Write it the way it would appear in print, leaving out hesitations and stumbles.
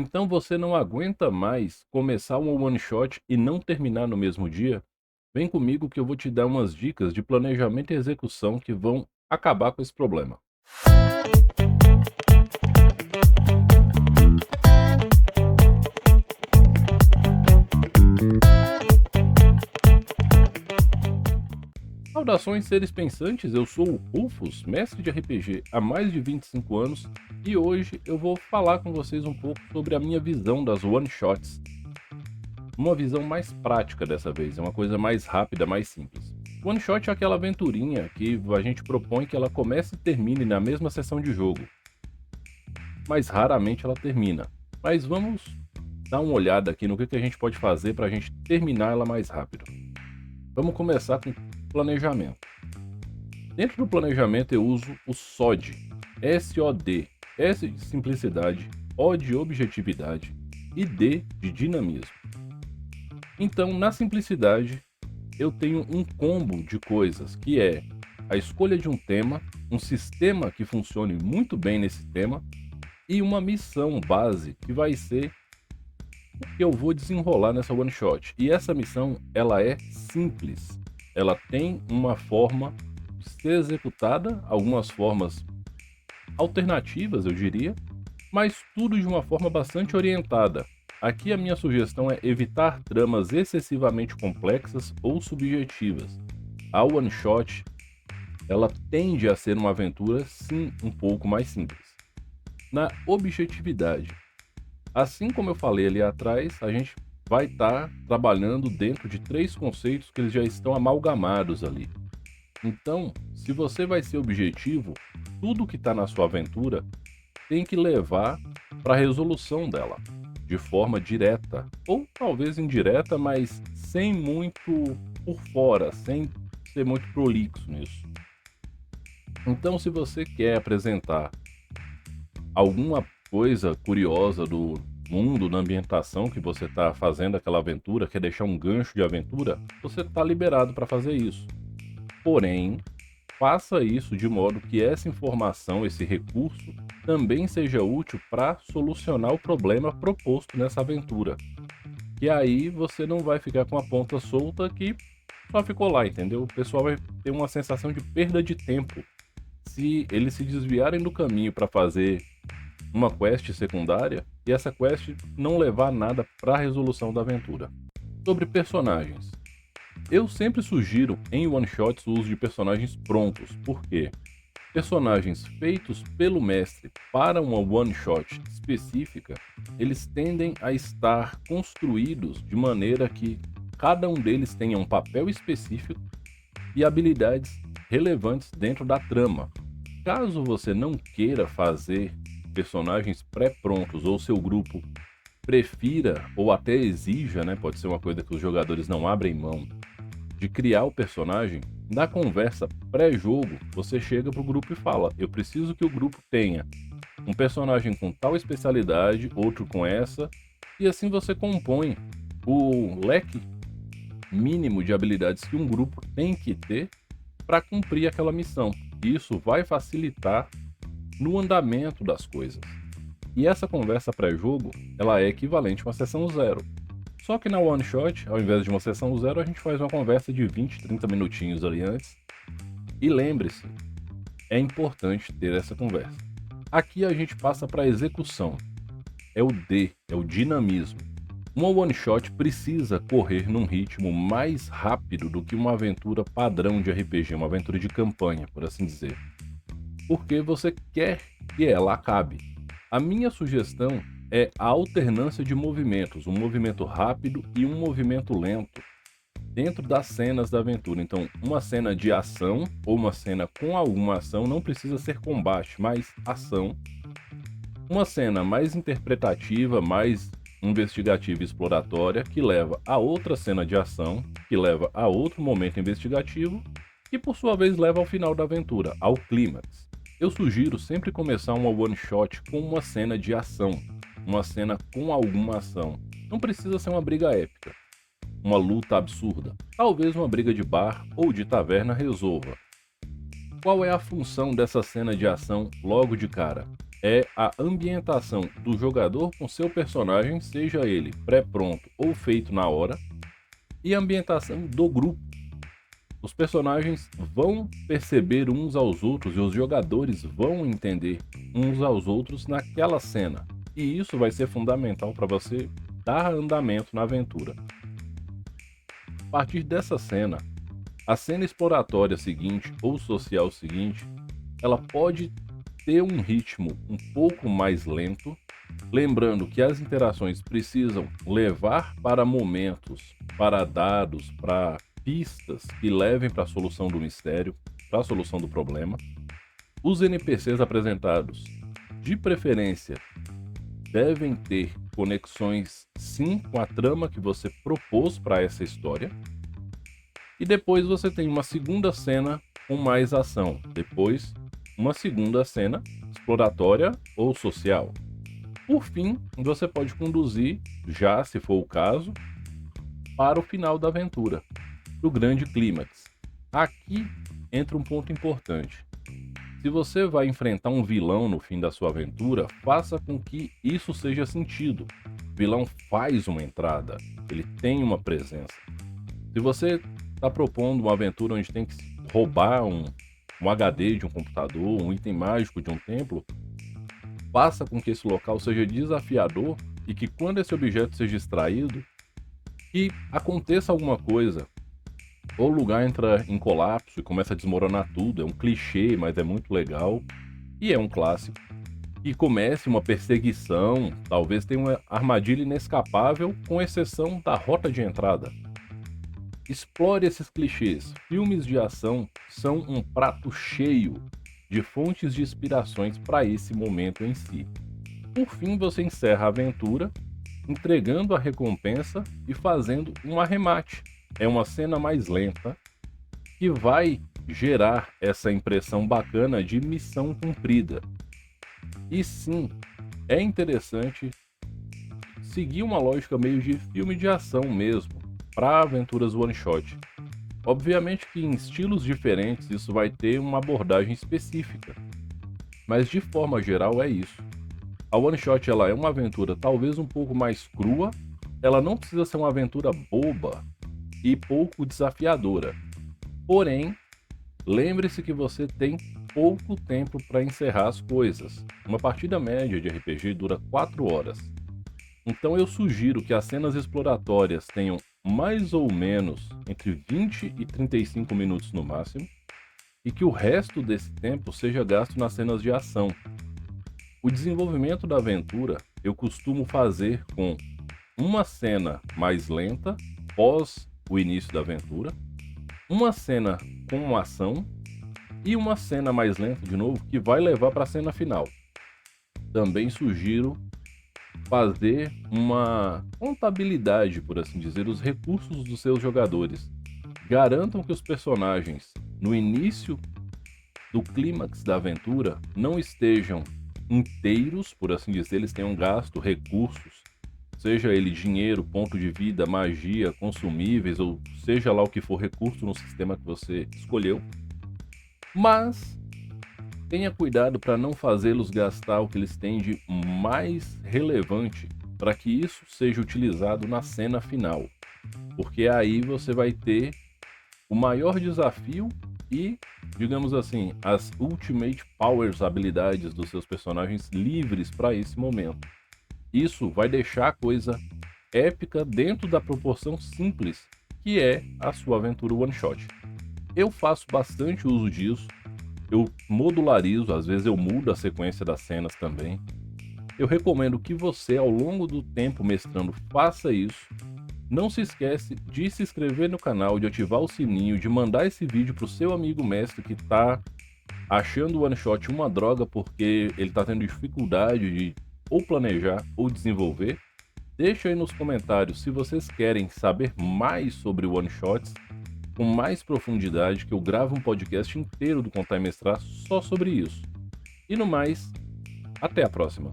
Então você não aguenta mais começar um one shot e não terminar no mesmo dia? Vem comigo que eu vou te dar umas dicas de planejamento e execução que vão acabar com esse problema. Saudações seres pensantes, eu sou o Rufus, mestre de RPG há mais de 25 anos e hoje eu vou falar com vocês um pouco sobre a minha visão das one shots. Uma visão mais prática dessa vez, é uma coisa mais rápida, mais simples. One shot é aquela aventurinha que a gente propõe que ela comece e termine na mesma sessão de jogo, mas raramente ela termina. Mas vamos dar uma olhada aqui no que a gente pode fazer para a gente terminar ela mais rápido. Vamos começar com planejamento. Dentro do planejamento eu uso o SOD, S-O-D, S de simplicidade, O de objetividade e D de dinamismo. Então, na simplicidade, eu tenho um combo de coisas que é a escolha de um tema, um sistema que funcione muito bem nesse tema e uma missão base que vai ser o que eu vou desenrolar nessa one shot. E essa missão, ela é simples. Ela tem uma forma de ser executada, algumas formas alternativas, eu diria, mas tudo de uma forma bastante orientada. Aqui a minha sugestão é evitar tramas excessivamente complexas ou subjetivas. A one shot, ela tende a ser uma aventura, sim, um pouco mais simples. Na objetividade, assim como eu falei ali atrás, a gente vai estar trabalhando dentro de 3 conceitos que eles já estão amalgamados ali. Então, se você vai ser objetivo, tudo que está na sua aventura tem que levar para a resolução dela, de forma direta, ou talvez indireta, mas sem muito por fora, sem ser muito prolixo nisso. Então, se você quer apresentar alguma coisa curiosa do mundo, da ambientação que você está fazendo aquela aventura, quer deixar um gancho de aventura, você está liberado para fazer isso. Porém, faça isso de modo que essa informação, esse recurso, também seja útil para solucionar o problema proposto nessa aventura. E aí você não vai ficar com a ponta solta que só ficou lá, entendeu? O pessoal vai ter uma sensação de perda de tempo se eles se desviarem do caminho para fazer uma quest secundária e essa quest não levar nada para a resolução da aventura. Sobre personagens. Eu sempre sugiro em one shots o uso de personagens prontos, porque personagens feitos pelo mestre para uma one shot específica, eles tendem a estar construídos de maneira que cada um deles tenha um papel específico e habilidades relevantes dentro da trama. Caso você não queira fazer personagens pré-prontos ou seu grupo prefira ou até exija, né, pode ser uma coisa que os jogadores não abrem mão, de criar o personagem, na conversa pré-jogo, você chega pro grupo e fala: eu preciso que o grupo tenha um personagem com tal especialidade, outro com essa, e assim você compõe o leque mínimo de habilidades que um grupo tem que ter para cumprir aquela missão. Isso vai facilitar no andamento das coisas. E essa conversa pré-jogo, ela é equivalente a uma sessão zero. Só que na one shot, ao invés de uma sessão zero, a gente faz uma conversa de 20, 30 minutinhos ali antes. E lembre-se, é importante ter essa conversa. Aqui a gente passa para a execução. É o D, é o dinamismo. Uma one shot precisa correr num ritmo mais rápido do que uma aventura padrão de RPG, uma aventura de campanha, por assim dizer. Porque você quer que ela acabe. A minha sugestão é a alternância de movimentos, um movimento rápido e um movimento lento dentro das cenas da aventura. Então, uma cena de ação ou uma cena com alguma ação não precisa ser combate, mas ação. Uma cena mais interpretativa, mais investigativa e exploratória, que leva a outra cena de ação, que leva a outro momento investigativo e por sua vez leva ao final da aventura, ao clímax. Eu sugiro sempre começar uma one shot com uma cena de ação, uma cena com alguma ação. Não precisa ser uma briga épica, uma luta absurda. Talvez uma briga de bar ou de taverna resolva. Qual é a função dessa cena de ação logo de cara? é a ambientação do jogador com seu personagem, seja ele pré-pronto ou feito na hora, e a ambientação do grupo. Os personagens vão perceber uns aos outros e os jogadores vão entender uns aos outros naquela cena. E isso vai ser fundamental para você dar andamento na aventura. A partir dessa cena, a cena exploratória seguinte ou social seguinte, ela pode ter um ritmo um pouco mais lento, lembrando que as interações precisam levar para momentos, para dados, para pistas que levem para a solução do mistério, para a solução do problema. Os NPCs apresentados, de preferência, devem ter conexões sim com a trama que você propôs para essa história. E depois você tem uma segunda cena com mais ação. Depois, uma segunda cena exploratória ou social. Por fim, você pode conduzir, já se for o caso, para o final da aventura, do grande clímax. Aqui entra um ponto importante. Se você vai enfrentar um vilão no fim da sua aventura, faça com que isso seja sentido. O vilão faz uma entrada, ele tem uma presença. Se você está propondo uma aventura onde tem que roubar um HD de um computador, um item mágico de um templo, faça com que esse local seja desafiador e que quando esse objeto seja extraído, que aconteça alguma coisa, ou o lugar entra em colapso e começa a desmoronar tudo. É um clichê, mas é muito legal e é um clássico. E comece uma perseguição, talvez tenha uma armadilha inescapável, com exceção da rota de entrada. Explore esses clichês. Filmes de ação são um prato cheio de fontes de inspirações para esse momento em si. Por fim, você encerra a aventura entregando a recompensa e fazendo um arremate. É uma cena mais lenta que vai gerar essa impressão bacana de missão cumprida. E sim, é interessante seguir uma lógica meio de filme de ação mesmo, para aventuras one shot. Obviamente que em estilos diferentes isso vai ter uma abordagem específica, mas de forma geral é isso. A one shot ela é uma aventura talvez um pouco mais crua, ela não precisa ser uma aventura boba e pouco desafiadora. Porém, lembre-se que você tem pouco tempo para encerrar as coisas. Uma partida média de RPG dura 4 horas. Então eu sugiro que as cenas exploratórias tenham mais ou menos entre 20 e 35 minutos no máximo, e que o resto desse tempo seja gasto nas cenas de ação. O desenvolvimento da aventura eu costumo fazer com uma cena mais lenta, pós o início da aventura, uma cena com ação e uma cena mais lenta de novo que vai levar para a cena final. Também sugiro fazer uma contabilidade, por assim dizer, dos recursos dos seus jogadores. Garantam que os personagens, no início do clímax da aventura, não estejam inteiros, por assim dizer, eles tenham gasto recursos, seja ele dinheiro, ponto de vida, magia, consumíveis, ou seja lá o que for recurso no sistema que você escolheu. Mas tenha cuidado para não fazê-los gastar o que eles têm de mais relevante, para que isso seja utilizado na cena final, porque aí você vai ter o maior desafio e, digamos assim, as ultimate powers, habilidades dos seus personagens livres para esse momento. Isso vai deixar a coisa épica dentro da proporção simples que é a sua aventura one shot. Eu faço bastante uso disso. Eu modularizo, às vezes eu mudo a sequência das cenas também. Eu recomendo que você, ao longo do tempo mestrando, faça isso. Não se esquece de se inscrever no canal, de ativar o sininho, de mandar esse vídeo para o seu amigo mestre que está achando o one shot uma droga porque ele está tendo dificuldade de ou planejar ou desenvolver. Deixa aí nos comentários se vocês querem saber mais sobre one shots, com mais profundidade, que eu gravo um podcast inteiro do Contar e Mestrar só sobre isso. E no mais, até a próxima.